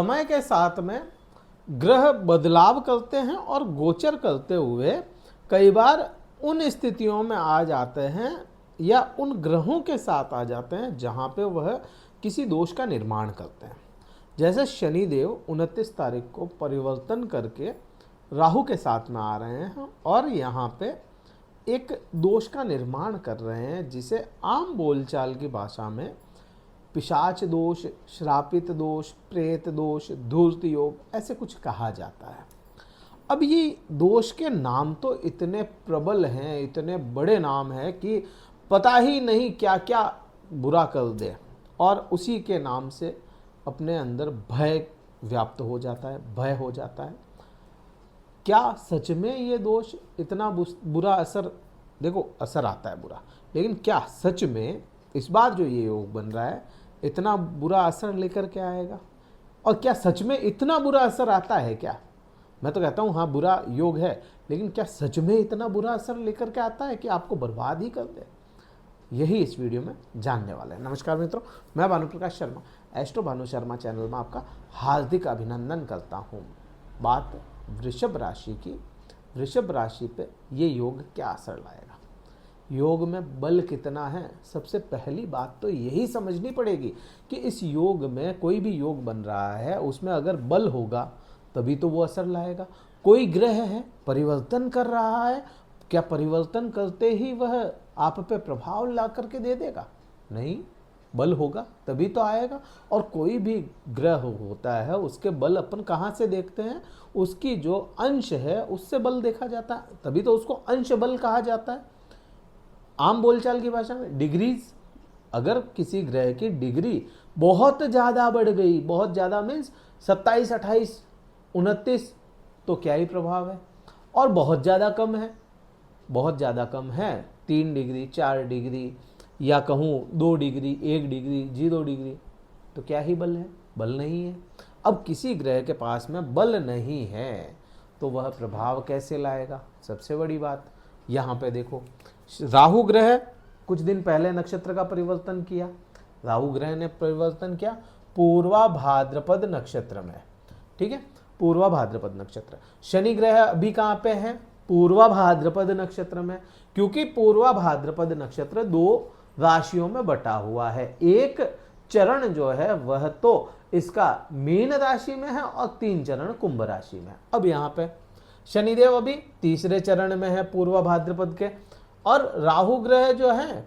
समय के साथ में ग्रह बदलाव करते हैं और गोचर करते हुए कई बार उन स्थितियों में आ जाते हैं या उन ग्रहों के साथ आ जाते हैं जहां पे वह किसी दोष का निर्माण करते हैं। जैसे शनिदेव 29 तारीख को परिवर्तन करके राहु के साथ में आ रहे हैं और यहाँ पे एक दोष का निर्माण कर रहे हैं जिसे आम बोलचाल की भाषा में पिशाच दोष, श्रापित दोष, प्रेत दोष, धूर्त योग ऐसे कुछ कहा जाता है। अब ये दोष के नाम तो इतने प्रबल हैं, इतने बड़े नाम हैं कि पता ही नहीं क्या क्या बुरा कर दे और उसी के नाम से अपने अंदर भय व्याप्त हो जाता है, भय हो जाता है। क्या सच में ये दोष इतना बुरा असर, देखो असर आता है बुरा, लेकिन क्या सच में इस बार जो ये योग बन रहा है इतना बुरा असर लेकर के आएगा? और क्या सच में इतना बुरा असर आता है क्या? मैं तो कहता हूँ हाँ बुरा योग है, लेकिन क्या सच में इतना बुरा असर लेकर के आता है कि आपको बर्बाद ही कर दे? यही इस वीडियो में जानने वाले हैं। नमस्कार मित्रों, मैं भानु प्रकाश शर्मा, एस्ट्रो भानु शर्मा चैनल में आपका हार्दिक अभिनंदन करता हूँ। बात वृषभ राशि की। वृषभ राशि पे ये योग क्या असर लाएगा, योग में बल कितना है? सबसे पहली बात तो यही समझनी पड़ेगी कि इस योग में, कोई भी योग बन रहा है उसमें अगर बल होगा तभी तो वो असर लाएगा। कोई ग्रह है परिवर्तन कर रहा है, क्या परिवर्तन करते ही वह आप पे प्रभाव ला करके दे देगा? नहीं, बल होगा तभी तो आएगा। और कोई भी ग्रह होता है उसके बल अपन कहाँ से देखते हैं? उसकी जो अंश है उससे बल देखा जाता है, तभी तो उसको अंश बल कहा जाता है। आम बोलचाल की भाषा में डिग्रीज, अगर किसी ग्रह की डिग्री बहुत ज़्यादा बढ़ गई, बहुत ज़्यादा मीन्स 27, 28, 29, तो क्या ही प्रभाव है। और बहुत ज़्यादा कम है, बहुत ज़्यादा कम है 3 डिग्री, 4 डिग्री या कहूँ 2 डिग्री, 1 डिग्री, 0 डिग्री, तो क्या ही बल है? बल नहीं है। अब किसी ग्रह के पास में बल नहीं है तो वह प्रभाव कैसे लाएगा? सबसे बड़ी बात यहाँ पे देखो, राहु ग्रह कुछ दिन पहले नक्षत्र का परिवर्तन किया। राहु ग्रह ने परिवर्तन किया पूर्वा भाद्रपद नक्षत्र में, ठीक है, पूर्वा भाद्रपद नक्षत्र। शनि ग्रह अभी कहाँ पे है? पूर्वा भाद्रपद नक्षत्र में, क्योंकि पूर्वा भाद्रपद नक्षत्र 2 राशियों में बटा हुआ है। एक चरण जो है वह तो इसका मीन राशि में है और 3 चरण कुंभ राशि में। अब यहाँ पे शनिदेव अभी 3रे चरण में है पूर्वा भाद्रपद के, और राहु ग्रह जो है,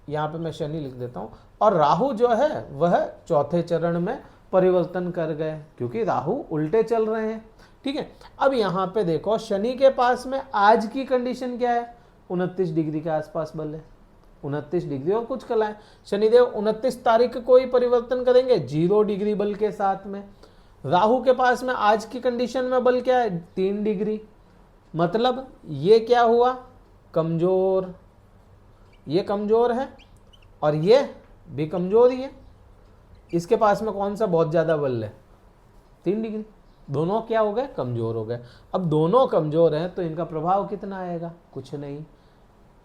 यहाँ पे मैं शनि लिख देता हूँ, और राहु जो है वह 4थे चरण में परिवर्तन कर गए क्योंकि राहु उल्टे चल रहे हैं, ठीक है। अब यहाँ पे देखो शनि के पास में आज की कंडीशन क्या है? 29 डिग्री के आसपास बल है, 29 डिग्री और कुछ कलाएं। शनिदेव 29 तारीख को ही परिवर्तन करेंगे 0 डिग्री बल के साथ में। राहु के पास में आज की कंडीशन में बल क्या है? 3 डिग्री। मतलब ये क्या हुआ? कमजोर। ये कमजोर है और ये भी कमजोर ही है। इसके पास में कौन सा बहुत ज्यादा बल है? 3 डिग्री। दोनों क्या हो गए? कमजोर हो गए। अब दोनों कमजोर हैं तो इनका प्रभाव कितना आएगा? कुछ नहीं।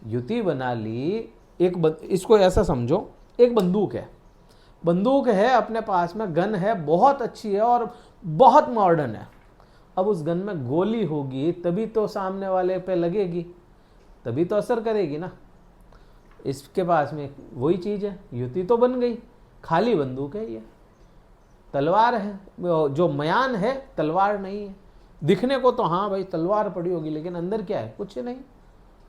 युति बना ली। इसको ऐसा समझो, एक बंदूक है, बंदूक है अपने पास में, गन है, बहुत अच्छी है और बहुत मॉडर्न है। अब उस गन में गोली होगी तभी तो सामने वाले पे लगेगी, तभी तो असर करेगी ना। इसके पास में वही चीज है, युति तो बन गई, खाली बंदूक है, ये तलवार है, जो मयान है तलवार नहीं है। दिखने को तो हाँ भाई तलवार पड़ी होगी, लेकिन अंदर क्या है? कुछ नहीं,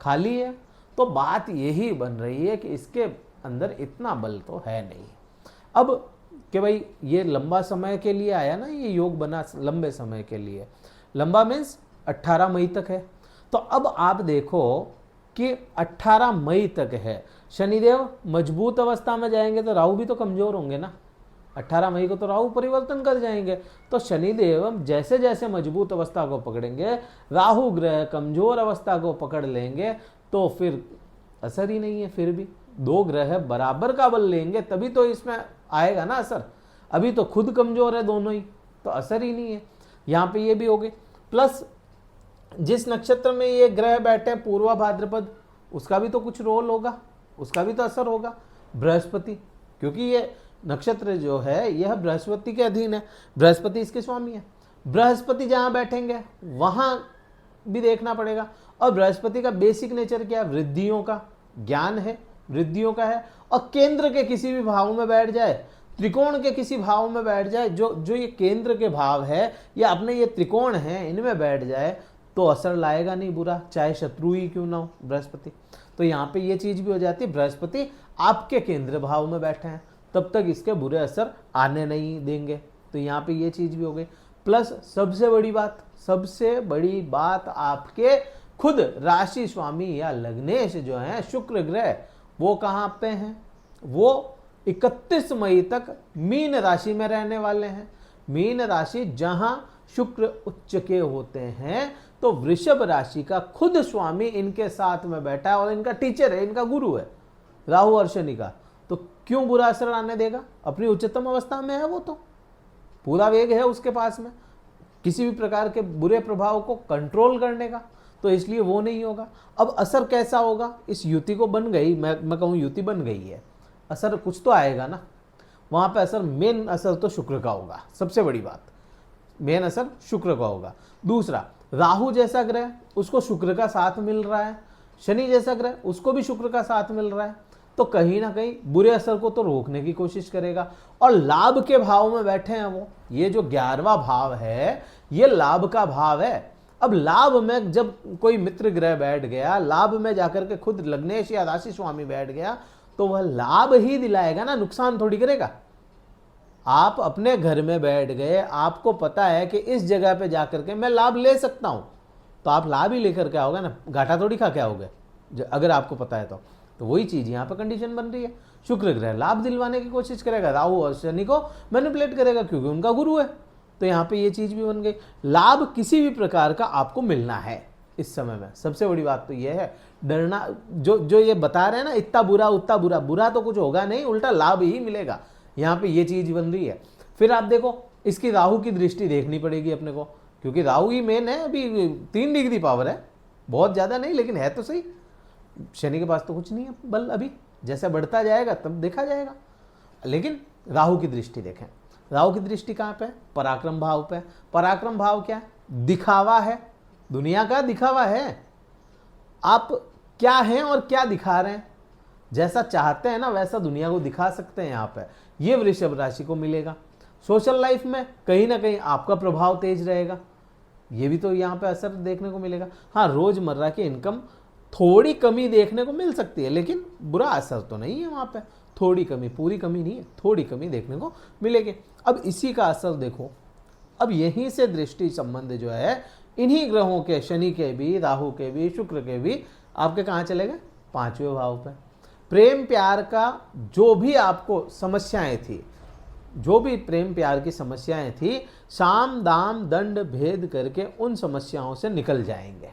खाली है। तो बात यही बन रही है कि इसके अंदर इतना बल तो है नहीं। अब कि भाई ये लंबा समय के लिए आया ना, ये योग बना लंबे समय के लिए, लंबा मीन्स 18 मई तक है। तो अब आप देखो कि 18 मई तक है, शनिदेव मजबूत अवस्था में जाएंगे तो राहु भी तो कमजोर होंगे ना। 18 मई को तो राहु परिवर्तन कर जाएंगे, तो शनिदेव जैसे जैसे मजबूत अवस्था को पकड़ेंगे, राहु ग्रह कमजोर अवस्था को पकड़ लेंगे, तो फिर असर ही नहीं है। फिर भी 2 ग्रह बराबर का बल लेंगे तभी तो इसमें आएगा ना असर। अभी तो खुद कमजोर है दोनों ही, तो असर ही नहीं है। यहाँ पे ये भी हो गए, प्लस जिस नक्षत्र में ये ग्रह बैठे पूर्वा भाद्रपद, उसका भी तो कुछ रोल होगा, उसका भी तो असर होगा। बृहस्पति, क्योंकि ये नक्षत्र जो है यह बृहस्पति के अधीन है, बृहस्पति इसके स्वामी है। बृहस्पति जहां बैठेंगे वहां भी देखना पड़ेगा। और बृहस्पति का बेसिक नेचर क्या है? वृद्धियों का, ज्ञान है, वृद्धियों का है। और केंद्र के किसी भी भाव में बैठ जाए, त्रिकोण के किसी भाव में बैठ जाए, जो ये केंद्र के भाव है या अपने ये त्रिकोण है इनमें बैठ जाए तो असर लाएगा नहीं बुरा, चाहे शत्रु ही क्यों ना हो बृहस्पति। तो यहाँ पे ये चीज भी हो जाती है, बृहस्पति आपके केंद्र भाव में बैठे हैं तब तक इसके बुरे असर आने नहीं देंगे। तो यहाँ पे ये चीज भी हो गई। प्लस सबसे बड़ी बात आपके खुद राशि स्वामी या लग्नेश जो है शुक्र ग्रह, वो कहाँ पे हैं? वो 31 मई तक मीन राशि में रहने वाले हैं। मीन राशि जहां शुक्र उच्च के होते हैं, तो वृषभ राशि का खुद स्वामी इनके साथ में बैठा है और इनका टीचर है, इनका गुरु है राहु और शनि का। तो क्यों बुरा असर आने देगा? अपनी उच्चतम अवस्था में है, वो तो पूरा वेग है उसके पास में किसी भी प्रकार के बुरे प्रभाव को कंट्रोल करने का, तो इसलिए वो नहीं होगा। अब असर कैसा होगा? इस युति को बन गई, मैं कहूँ युति बन गई है, असर कुछ तो आएगा ना वहां पे। असर, मेन असर तो शुक्र का होगा, सबसे बड़ी बात, मेन असर शुक्र का होगा। दूसरा, राहु जैसा ग्रह उसको शुक्र का साथ मिल रहा है, शनि जैसा ग्रह उसको भी शुक्र का साथ मिल रहा है, तो कहीं ना कहीं बुरे असर को तो रोकने की कोशिश करेगा। और लाभ के भाव में बैठे हैं वो, ये जो 11वां भाव है ये लाभ का भाव है। अब लाभ में जब कोई मित्र ग्रह बैठ गया, लाभ में जाकर के खुद लग्नेश या राशि स्वामी बैठ गया, तो वह लाभ ही दिलाएगा ना, नुकसान थोड़ी करेगा। आप अपने घर में बैठ गए, आपको पता है कि इस जगह पे जाकर के मैं लाभ ले सकता हूं, तो आप लाभ ही लेकर के आओगे ना, घाटा थोड़ी खा के आओगे अगर आपको पता है तो वही चीज यहाँ पे कंडीशन बन रही है। शुक्र ग्रह लाभ दिलवाने की कोशिश करेगा, राहु और शनि को मैनिपुलेट करेगा क्योंकि उनका गुरु है। तो यहाँ पे ये चीज भी बन गई। लाभ किसी भी प्रकार का आपको मिलना है इस समय में, सबसे बड़ी बात तो ये है। डरना, जो ये बता रहे हैं ना इतना बुरा उतना बुरा, बुरा तो कुछ होगा नहीं, उल्टा लाभ ही मिलेगा। यहाँ पे ये चीज बन रही है। फिर आप देखो, इसकी राहु की दृष्टि देखनी पड़ेगी अपने को, क्योंकि राहु ही मेन है। अभी 3 डिग्री पावर है, बहुत ज्यादा नहीं लेकिन है तो सही। शनि के पास तो कुछ नहीं है बल, अभी जैसे बढ़ता जाएगा तब देखा जाएगा। लेकिन राहु की दृष्टि देखें, राहु की दृष्टि कहाँ पे? पराक्रम भाव पे। पराक्रम भाव क्या है? दिखावा है, दुनिया का दिखावा है। आप क्या हैं और क्या दिखा रहे हैं, जैसा चाहते हैं ना वैसा दुनिया को दिखा सकते हैं। यहाँ पे ये वृषभ राशि को मिलेगा। सोशल लाइफ में कहीं ना कहीं आपका प्रभाव तेज रहेगा, ये भी तो यहाँ पे असर देखने को मिलेगा। हाँ, रोजमर्रा की इनकम थोड़ी कमी देखने को मिल सकती है, लेकिन बुरा असर तो नहीं है वहाँ पे। थोड़ी कमी, पूरी कमी नहीं है, थोड़ी कमी देखने को मिलेगी। अब इसी का असर देखो, अब यहीं से दृष्टि संबंध जो है इन्हीं ग्रहों के, शनि के भी, राहु के भी, शुक्र के भी, आपके कहाँ चले गए? 5वें भाव पे। प्रेम प्यार का जो भी आपको समस्याएं थी, जो भी प्रेम प्यार की समस्याएं थी, साम दाम दंड भेद करके उन समस्याओं से निकल जाएंगे।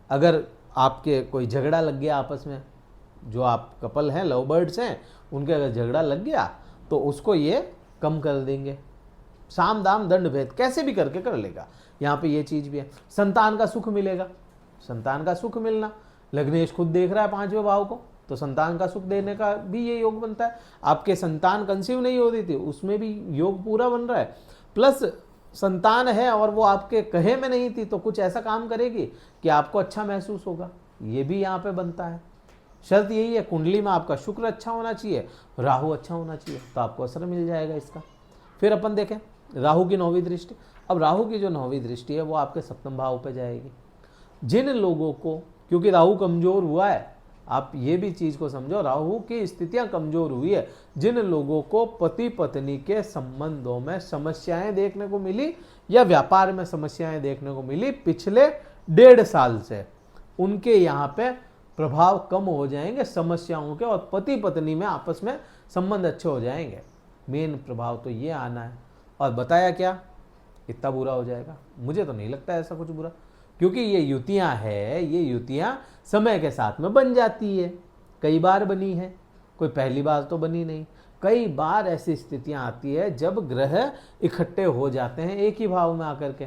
अगर आपके कोई झगड़ा लग गया आपस में, जो आप कपल हैं, लव बर्ड्स हैं, उनके अगर झगड़ा लग गया तो उसको ये कम कर देंगे। साम दाम दंड भेद कैसे भी करके कर लेगा। यहाँ पे ये चीज भी है। संतान का सुख मिलेगा, संतान का सुख मिलना, लग्नेश खुद देख रहा है 5वें भाव को, तो संतान का सुख देने का भी ये योग बनता है। आपके संतान कंसीव नहीं हो रही थी, उसमें भी योग पूरा बन रहा है। प्लस संतान है और वो आपके कहे में नहीं थी, तो कुछ ऐसा काम करेगी कि आपको अच्छा महसूस होगा, ये भी यहाँ पे बनता है। शर्त यही है, कुंडली में आपका शुक्र अच्छा होना चाहिए, राहु अच्छा होना चाहिए, तो आपको असर मिल जाएगा इसका। फिर अपन देखें राहु की 9वीं दृष्टि। अब राहु की जो 9वीं दृष्टि है वो आपके 7वें भाव पे जाएगी। जिन लोगों को, क्योंकि राहु कमजोर हुआ है, आप ये भी चीज को समझो, राहु की स्थितियां कमजोर हुई है। जिन लोगों को पति पत्नी के संबंधों में समस्याएं देखने को मिली या व्यापार में समस्याएं देखने को मिली पिछले 1.5 साल से, उनके यहाँ पे प्रभाव कम हो जाएंगे समस्याओं के, और पति पत्नी में आपस में संबंध अच्छे हो जाएंगे। मेन प्रभाव तो ये आना है। और बताया क्या, इतना बुरा हो जाएगा? मुझे तो नहीं लगता ऐसा कुछ बुरा, क्योंकि ये युतियां है, ये युतियां समय के साथ में बन जाती है। कई बार बनी है, कोई पहली बार तो बनी नहीं। कई बार ऐसी स्थितियां आती है जब ग्रह इकट्ठे हो जाते हैं एक ही भाव में आकर के,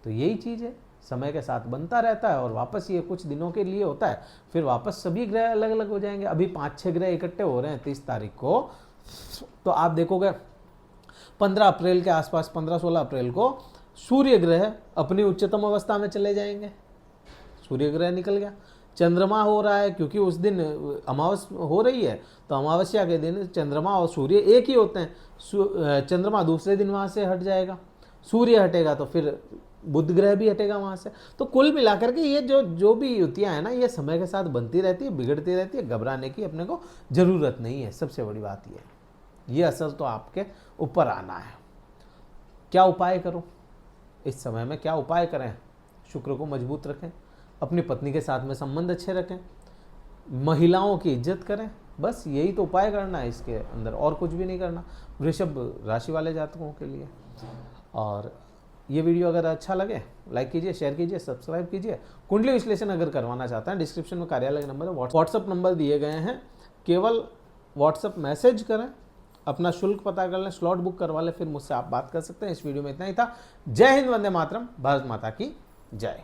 तो यही चीज है, समय के साथ बनता रहता है और वापस ये कुछ दिनों के लिए होता है, फिर वापस सभी ग्रह अलग अलग हो जाएंगे। अभी 5-6 ग्रह इकट्ठे हो रहे हैं 30 तारीख को, तो आप देखोगे 15 अप्रैल के आसपास, 15-16 अप्रैल को सूर्य ग्रह अपनी उच्चतम अवस्था में चले जाएंगे। सूर्य ग्रह निकल गया, चंद्रमा हो रहा है, क्योंकि उस दिन अमावस हो रही है, तो अमावस्या के दिन चंद्रमा और सूर्य एक ही होते हैं। चंद्रमा दूसरे दिन वहाँ से हट जाएगा, सूर्य हटेगा तो फिर बुध ग्रह भी हटेगा वहाँ से। तो कुल मिलाकर के ये जो भी युतियाँ हैं ना, ये समय के साथ बनती रहती है, बिगड़ती रहती है, घबराने की अपने को ज़रूरत नहीं है। सबसे बड़ी बात ये असर तो आपके ऊपर आना है। क्या उपाय करो इस समय में, क्या उपाय करें? शुक्र को मजबूत रखें, अपनी पत्नी के साथ में संबंध अच्छे रखें, महिलाओं की इज्जत करें, बस यही तो उपाय करना है इसके अंदर, और कुछ भी नहीं करना वृषभ राशि वाले जातकों के लिए। और ये वीडियो अगर अच्छा लगे लाइक कीजिए, शेयर कीजिए, सब्सक्राइब कीजिए। कुंडली विश्लेषण अगर करवाना चाहते हैं, डिस्क्रिप्शन में कार्यालय का नंबर है, व्हाट्सअप नंबर दिए गए हैं, केवल व्हाट्सअप मैसेज करें, अपना शुल्क पता कर लें, स्लॉट बुक करवा लें, फिर मुझसे आप बात कर सकते हैं। इस वीडियो में इतना ही था। जय हिंद, वंदे मातरम, भारत माता की जय।